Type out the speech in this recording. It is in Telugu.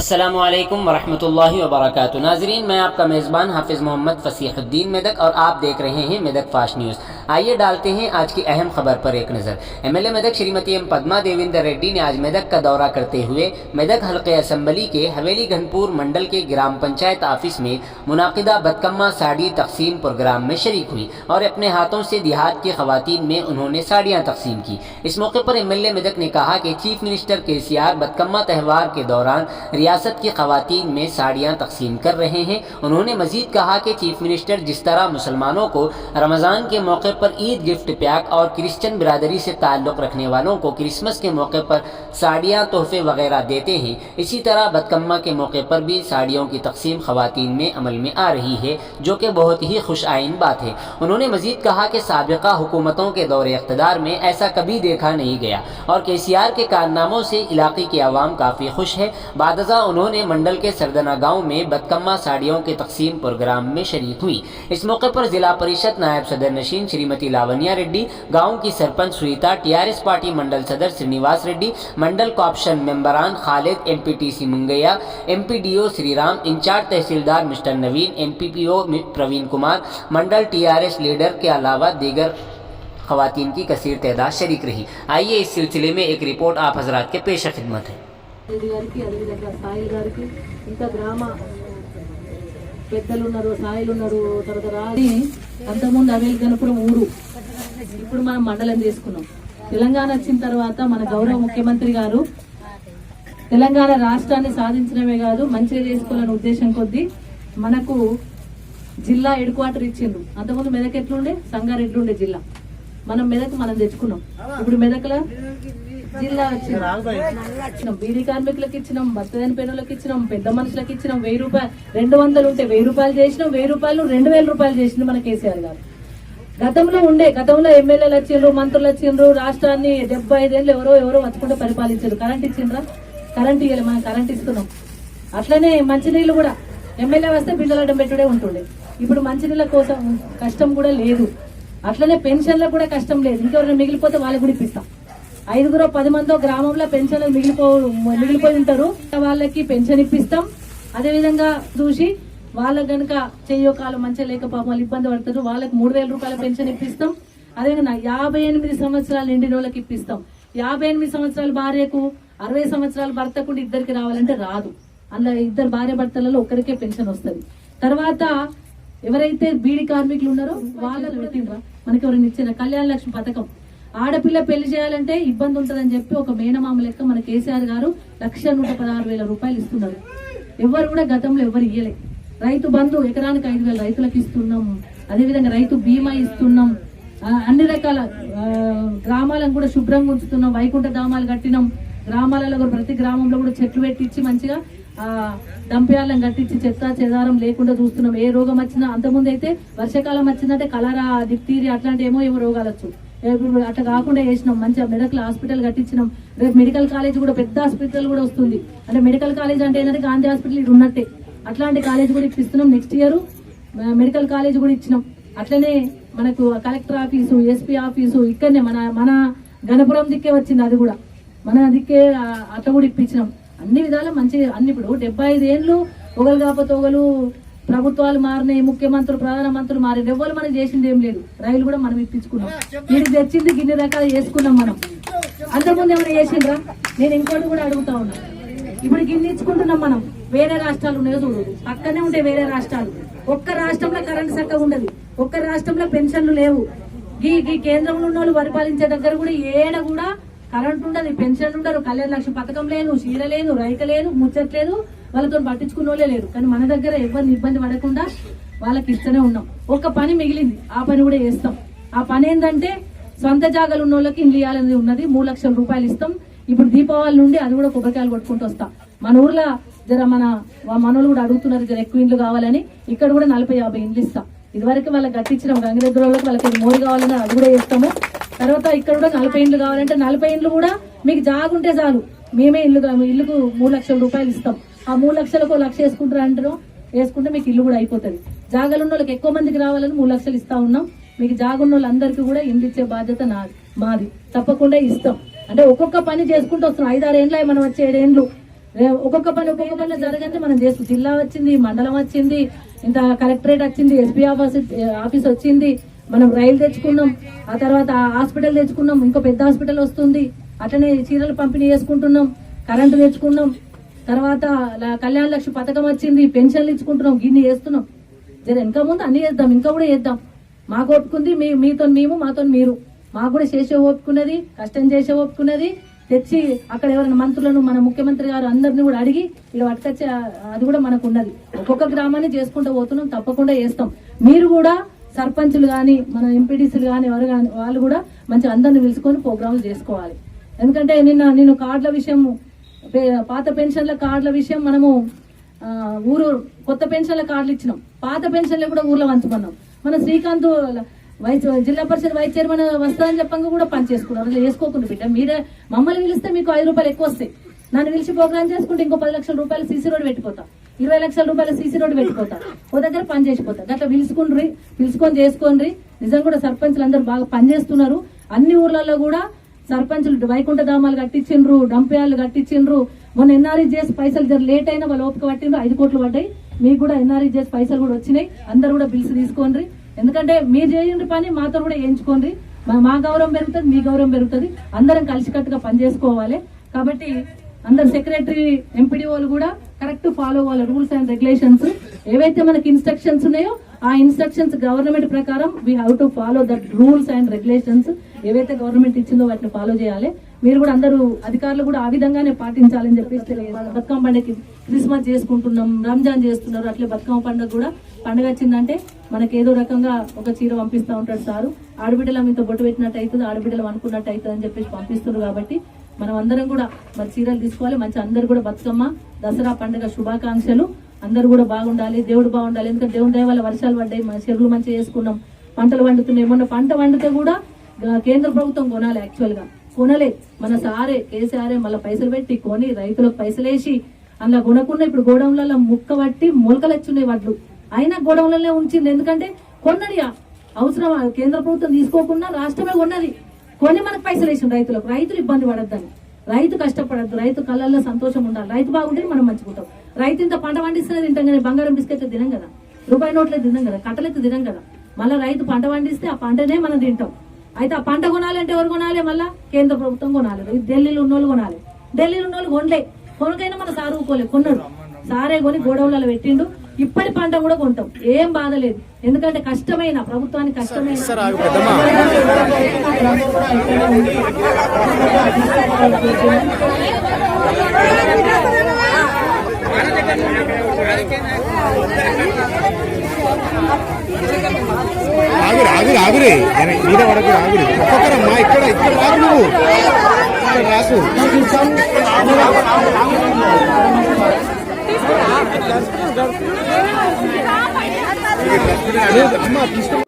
अस्सलामुअलैकुम वरहमतुल्लाहि वबरकातुहू। नाज़रीन, मैं आपका मेज़बान हाफिज़ मोहम्मद फ़सीहुद्दीन मेदक और आप देख रहे हैं मेदक फास्ट न्यूज़। आइए डालते हैं आज की अहम खबर पर एक नज़र। एमएलए मेदक श्रीमती एम पद्मा देवेंद्र रेड्डी ने आज मेदक का दौरा करते हुए मेदक हल्के असम्बली के हवेली घनपुर मंडल के ग्राम पंचायत ऑफिस में मुनाकिदा बदकम्मा साड़ी तकसीम प्रोग्राम में शरीक हुई और अपने हाथों से देहात की खवातीन में उन्होंने साड़ियाँ तकसीम की। इस मौके पर एमएलए मेदक ने कहा कि चीफ मिनिस्टर KCR बदकम्मा त्यौहार के दौरान रियासत की खवातीन में साड़ियाँ तकसीम कर रहे हैं। उन्होंने मजीद कहा कि चीफ मिनिस्टर जिस तरह मुसलमानों को रमज़ान के मौके पर ईद गिफ्ट पैक और क्रिश्चियन बिरादरी से ताल्लुक़ रखने वालों को क्रिसमस के मौके पर साड़ियाँ तोहफे वगैरह देते हैं, इसी तरह बदकम्मा के मौके पर भी साड़ियों की तकसीम खवातीन में अमल में आ रही है, जो कि बहुत ही खुश आइन बात है। उन्होंने मजीद कहा कि साबिक़ा हुकूमतों के दौरे इक़्तिदार में ऐसा कभी देखा नहीं गया और KCR के कारनामों से इलाके की आवाम काफ़ी खुश है। बादज़ा उन्होंने मंडल के सरदना गांव में बदकम्मा साड़ियों के तकसीम प्रोग्राम में शरीक हुई। इस मौके पर जिला परिषद नायब सदर नशीन श्रीमती लावण्या रेड्डी, गांव की सरपंच सुनीता, TRS पार्टी मंडल सदर श्रीनिवास रेड्डी, मंडल कॉप्शन मेंबरान Khalid, MPTC Mungaiah, MPDO Sriram, in charge tehsildar mister Naveen, MPPO Praveen Kumar, mandal TRS leader के अलावा दीगर खवातीन की कसीर तादाद शरीक रही। आइए इस सिलसिले में एक रिपोर्ट आप हजरात के पेश खिदमत है। గారికి అదేవిధంగా సాయిల్ గారికి ఇంకా గ్రామ పెద్దలు ఉన్నారు, సాయిల్ ఉన్నారు, తర్వాత రాజీ అంతకుముందు హవేలి గణపురం ఊరు, ఇప్పుడు మనం మండలం చేసుకున్నాం. తెలంగాణ వచ్చిన తర్వాత మన గౌరవ ముఖ్యమంత్రి గారు తెలంగాణ రాష్ట్రాన్ని సాధించడమే కాదు మంచిగా చేసుకోవాలనే ఉద్దేశం కొద్దీ మనకు జిల్లా హెడ్ క్వార్టర్ ఇచ్చిండ్రు. అంతకుముందు మెదక్ ఎట్లుండే, సంగారెడ్డి ఉండే జిల్లా, మనం మెదక్ మనం తెచ్చుకున్నాం. ఇప్పుడు మెదక్లో జిల్లా వచ్చినాం. బీడీ కార్మికులకు ఇచ్చినాం, బస్తదాని పేదలకు ఇచ్చినాం, పెద్ద మనుషులకు ఇచ్చినాం. 1000 రూపాయలు 200 ఉంటే 1000 రూపాయలు చేసినాం, 1000 రూపాయలు 2000 రూపాయలు చేసినాం మన KCR గారు. గతంలో ఎమ్మెల్యేలు వచ్చిండ్రు, మంత్రులు వచ్చిండ్రు, రాష్ట్రాన్ని 75 ఏళ్ళు ఎవరో వచ్చుకుంటూ పరిపాలించారు. కరెంట్ ఇచ్చిండ్రా? కరెంట్ ఇవ్వాలి, మనం కరెంట్ ఇస్తున్నాం. అట్లనే మంచినీళ్ళు కూడా ఎమ్మెల్యే వస్తే బిడ్డలడ్డం పెట్టుడే ఉంటుండే, ఇప్పుడు మంచినీళ్ళ కోసం కష్టం కూడా లేదు. అట్లనే పెన్షన్లకు కూడా కష్టం లేదు. ఇంకెవరైనా మిగిలిపోతే వాళ్ళకి కూడా ఇప్పిస్తాం. 5 10 మందో గ్రామంలో పెన్షన్లు మిగిలిపోయి ఉంటారు, వాళ్ళకి పెన్షన్ ఇప్పిస్తాం. అదేవిధంగా చూసి వాళ్ళకి కనుక చెయ్యకాలం మంచిగా లేక పాపం వాళ్ళు ఇబ్బంది పడతారు, వాళ్ళకి 3000 రూపాయల పెన్షన్ ఇప్పిస్తాం. అదేవిధంగా 58 సంవత్సరాలు నిండిన వాళ్ళకి ఇప్పిస్తాం. 58 సంవత్సరాల భార్యకు, 60 సంవత్సరాల భర్తకు ఇద్దరికి రావాలంటే రాదు. అందులో ఇద్దరు భార్య భర్తలలో ఒకరికే పెన్షన్ వస్తుంది. తర్వాత ఎవరైతే బీడీ కార్మికులు ఉన్నారో వాళ్ళని పెట్టిండ్రా, మనకి ఎవరైనా ఇచ్చిన కళ్యాణ లక్ష్మి పథకం, ఆడపిల్ల పెళ్లి చేయాలంటే ఇబ్బంది ఉంటుందని చెప్పి ఒక మేనమామ లెక్క మన KCR గారు 1,116,000 రూపాయలు ఇస్తున్నారు. ఎవరు కూడా గతంలో ఎవరు ఇయ్యలే. రైతు బంధు ఎకరానికి 5,000 రైతులకు ఇస్తున్నాం. అదేవిధంగా రైతు బీమా ఇస్తున్నాం. అన్ని రకాల గ్రామాలను కూడా శుభ్రంగా ఉంచుతున్నాం. వైకుంఠ ధామాలు కట్టినాం. గ్రామాలలో కూడా ప్రతి గ్రామంలో కూడా చెట్లు పెట్టించి మంచిగా డంపియాలను కట్టించి చెత్త చెదారం లేకుండా చూస్తున్నాం. ఏ రోగం వచ్చినా, అంతకుముందు అయితే వర్షాకాలం వచ్చిందంటే కలరా, డిప్తీరియా అట్లాంటి ఏమో రోగాలు వచ్చు. అట్లా కాకుండా చేసినాం. మంచిగా మెడికల్ హాస్పిటల్ కట్టించినాం. రేపు మెడికల్ కాలేజ్ కూడా పెద్ద హాస్పిటల్ కూడా వస్తుంది. అంటే మెడికల్ కాలేజ్ అంటే ఏంటంటే గాంధీ హాస్పిటల్ ఇది ఉన్నట్టే, అట్లాంటి కాలేజ్ కూడా ఇప్పిస్తున్నాం. నెక్స్ట్ ఇయర్ మెడికల్ కాలేజ్ కూడా ఇచ్చినాం. అట్లనే మనకు కలెక్టర్ ఆఫీసు, SP ఆఫీసు ఇక్కడనే మన గణపురం దిక్కే వచ్చింది, అది కూడా మన దిక్కే అట్లా కూడా ఇప్పించినాం. అన్ని విధాలు మంచి అన్ని. ఇప్పుడు 75 ఏళ్ళు ఒకరు కాకపోతే ఒకరు ప్రభుత్వాలు మారినాయి, ముఖ్యమంత్రులు, ప్రధానమంత్రులు మారి, ఎవ్వరు మనం చేసింది ఏం లేదు. రైలు కూడా మనం ఇప్పించుకున్నాం. వీటికి తెచ్చింది గిన్నె రకాలు చేసుకున్నాం మనం. అంతకుముందు ఏమైనా చేసిండ్రా? నేను ఇంకోటి కూడా అడుగుతా ఉన్నా. ఇప్పుడు గిన్నె ఇచ్చుకుంటున్నాం మనం. వేరే రాష్ట్రాలు ఉన్నాయో చూడు, పక్కనే ఉంటాయి వేరే రాష్ట్రాలు. ఒక్క రాష్ట్రంలో కరెంట్ చక్కగా ఉండదు, ఒక్క రాష్ట్రంలో పెన్షన్లు లేవు. ఈ కేంద్రంలో ఉన్న వాళ్ళు పరిపాలించే దగ్గర కూడా ఏడ కూడా కరెంట్ ఉండదు, పెన్షన్ ఉండరు, కళ్యాణ లక్ష్మి పథకం లేదు, చీర లేదు, రైక లేదు, ముచ్చట్లేదు, వాళ్ళతో పట్టించుకున్న వాళ్ళే లేరు. కానీ మన దగ్గర ఎవరిని ఇబ్బంది పడకుండా వాళ్ళకి ఇస్తూనే ఉన్నాం. ఒక పని మిగిలింది, ఆ పని కూడా చేస్తాం. ఆ పని ఏంటంటే సొంత జాగాలు ఉన్న వాళ్ళకి ఇల్లు ఇవ్వాలని ఉన్నది. 3 లక్షల రూపాయలు ఇస్తాం. ఇప్పుడు దీపావళి నుండి అది కూడా కొబ్బరికాయలు కొట్టుకుంటూ వస్తాం. మన ఊర్లో మనోళ్ళు కూడా అడుగుతున్నారు జర ఎక్కువ ఇండ్లు కావాలని. ఇక్కడ కూడా 40-50 ఇండ్లు ఇస్తాం. ఇదివరకు వాళ్ళకి గట్టించినాం. గంగిరెద్దు వాళ్ళకి వాళ్ళకి మోరు కావాలని అది కూడా చేస్తాము. తర్వాత ఇక్కడ కూడా 40 ఇండ్లు కావాలంటే 40 ఇండ్లు కూడా మీకు జాగుంటే చాలు, మేమే ఇల్లుకు 3 లక్షల రూపాయలు ఇస్తాం. ఆ 3 లక్షలకు 1 లక్ష వేసుకుంటారు అంటారు, వేసుకుంటే మీకు ఇల్లు కూడా అయిపోతుంది. జాగాలు ఉన్న వాళ్ళకి ఎక్కువ మందికి రావాలని 3 లక్షలు ఇస్తా ఉన్నాం. మీకు జాగున్న వాళ్ళందరికీ కూడా ఇల్లు ఇచ్చే బాధ్యత మాది, తప్పకుండా ఇస్తాం. అంటే ఒక్కొక్క పని చేసుకుంటూ వస్తున్నాం. 5-6 ఏళ్ళు మనం వచ్చే 7 ఏళ్ళు ఒక్కొక్క పని జరగంటే మనం చేస్తాం. జిల్లా వచ్చింది, మండలం వచ్చింది, ఇంత కలెక్టరేట్ వచ్చింది, ఎస్పీ ఆఫీస్ వచ్చింది, మనం రైలు తెచ్చుకున్నాం, ఆ తర్వాత హాస్పిటల్ తెచ్చుకున్నాం, ఇంకో పెద్ద హాస్పిటల్ వస్తుంది, అట్లనే చీరలు పంపిణీ చేసుకుంటున్నాం, కరెంటు తెచ్చుకున్నాం, తర్వాత కళ్యాణ లక్ష్మి పథకం వచ్చింది, పెన్షన్లు ఇచ్చుకుంటున్నాం, గిన్ని చేస్తున్నాం. ఇంకా ముందు అన్ని చేద్దాం, ఇంకా కూడా చేద్దాం. మాకు ఓపుకుంది, మీతో మేము, మాతో మీరు. మాకు కూడా చేసే ఓపుకున్నది, కష్టం చేసే ఓపుకున్నది. తెచ్చి అక్కడ ఎవరైనా మంత్రులను, మన ముఖ్యమంత్రి గారు అందరినీ కూడా అడిగి ఇక్కడ పట్టుకొచ్చే అది కూడా మనకు ఉన్నది. ఒక్కొక్క గ్రామాన్ని చేసుకుంటూ పోతున్నాం, తప్పకుండా చేస్తాం. మీరు కూడా సర్పంచులు కానీ, మన ఎంపీడీసీలు కానీ, ఎవరు కానీ వాళ్ళు కూడా మంచి అందరిని పిలుచుకొని ప్రోగ్రాంలు చేసుకోవాలి. ఎందుకంటే నేను కార్డుల విషయం, పాత పెన్షన్ల కార్డుల విషయం మనము ఊరు కొత్త పెన్షన్ల కార్డులు ఇచ్చినాం, పాత పెన్షన్లు కూడా ఊర్లో పంచుకున్నాం. మన శ్రీకాంత్ జిల్లా పరిషత్ వైస్ చైర్మన్ వస్తారని చెప్పంగా కూడా పని చేసుకున్నారు. అట్లా చేసుకోకుండా బిడ్డ, మీరే మమ్మల్ని పిలిస్తే మీకు 5 రూపాయలు ఎక్కువ వస్తాయి. నన్ను పిలిచి ప్రోగ్రామ్ చేసుకుంటే ఇంకో 10 లక్షల రూపాయలు సీసీ రోడ్ పెట్టిపోతా, 20 లక్షల రూపాయల సీసీ రోడ్ పెట్టిపోతా, ఓ దగ్గర పని చేసిపోతా. అట్లా పిలుచుకొని చేసుకోండి. నిజంగా కూడా సర్పంచులు అందరూ బాగా పనిచేస్తున్నారు. అన్ని ఊర్లలో కూడా సర్పంచులు వైకుంఠ ధామాలు కట్టించిండ్రు, డంపయాలు కట్టించిండ్రు. మొన్న ఎన్ఆర్ఈజీఎస్ పైసలు లేట్ అయినా వాళ్ళు ఓపిక పట్టిండ్రు, 5 కోట్లు పడ్డాయి. మీకు కూడా ఎన్ఆర్ఈజీఎస్ పైసలు కూడా వచ్చినాయి. అందరు కూడా బిల్స్ తీసుకోండి. ఎందుకంటే మీరు చేయండి పని మాతో కూడా వేయించుకోండి. మా గౌరవం పెరుగుతుంది, మీ గౌరవం పెరుగుతుంది. అందరం కలిసికట్టుగా పనిచేసుకోవాలి. కాబట్టి అందరు సెక్రటరీ, ఎంపీడీఓలు కూడా కరెక్ట్ ఫాలో అవ్వాలి రూల్స్ అండ్ రెగ్యులేషన్స్. ఏవైతే మనకి ఇన్స్ట్రక్షన్స్ ఉన్నాయో ఆ ఇన్స్ట్రక్షన్స్ గవర్నమెంట్ ప్రకారం we have to follow that rules and regulations. ఏవైతే గవర్నమెంట్ ఇచ్చిందో వాటిని ఫాలో చేయాలి. మీరు కూడా అందరూ అధికారులు కూడా ఆ విధంగానే పాటించాలని చెప్పేసి బతుకమ్మ పండుగకి క్రిస్మస్ చేసుకుంటున్నాం, రంజాన్ చేస్తున్నారు. అట్లే బతుకమ్మ పండుగ కూడా పండుగ వచ్చిందంటే మనకి ఏదో రకంగా ఒక చీర పంపిస్తూ ఉంటాడు సారు. ఆడబిడ్డల మీతో బొట్టు పెట్టినట్టు అవుతుంది, ఆడబిడ్డలు అనుకున్నట్టు అవుతుంది అని చెప్పేసి పంపిస్తున్నారు. కాబట్టి మనం అందరం కూడా మరి చీరలు తీసుకోవాలి. మంచి అందరు కూడా బతుకమ్మ దసరా పండుగ శుభాకాంక్షలు. అందరూ కూడా బాగుండాలి, దేవుడు బాగుండాలి. ఎందుకంటే దేవుని దయ వల్ల వర్షాలు పడ్డాయి, మన చెరువులు మంచిగా చేసుకున్నాం, పంటలు వండుతున్నాయి. మొన్న పంట వండితే కూడా కేంద్ర ప్రభుత్వం కొనాలి, యాక్చువల్ గా కొనలే. మన సారే కేసీఆర్ మళ్ళీ పైసలు పెట్టి కొని రైతులకు పైసలు వేసి అలా కొనకుండా ఇప్పుడు గోడౌన్లలో ముక్క పట్టి మొలకలు వచ్చున్నాయి వడ్లు. అయినా గోడౌన్లనే ఉంచింది. ఎందుకంటే కొన్నది అవసరం, కేంద్ర ప్రభుత్వం తీసుకోకుండా రాష్ట్రమే కొన్నది. కొని మనకు పైసలు వేసింది రైతులకు. రైతులు ఇబ్బంది పడద్దని, రైతు కష్టపడద్దు, రైతు కళ్ళల్లో సంతోషం ఉండాలి. రైతు బాగుంటే మనం మంచుకుంటాం. రైతు ఇంత పంట పండిస్తేనే తింటాం కానీ బంగారం బిస్కెట్లు తినం కదా, రూపాయి నోట్లే తినం కదా, కట్టలెత్తు తినం కదా. మళ్ళీ రైతు పంట పండిస్తే ఆ పంటనే మనం తింటాం. అయితే ఆ పంట కొనాలంటే ఎవరు కొనాలి? మళ్ళీ కేంద్ర ప్రభుత్వం కొనాలి. ఢిల్లీలో ఉన్నోళ్ళు కొనాలి. ఢిల్లీలో ఉన్నోళ్ళు కొనలే, కొనకైనా మన సారు ఊకోలే, కొన్నాడు. సారే కొని గోడౌన్లలో పెట్టిండు. ఇప్పటి పంట కూడా కొంటాం, ఏం బాధ లేదు. ఎందుకంటే కష్టమైన ప్రభుత్వానికి కష్టమైన ఆగురి మీద వరకు ఆగురి ఒక్కొక్కరమ్మా. ఇక్కడ రాదు, నువ్వు రాసు అమ్మా తీసుకో.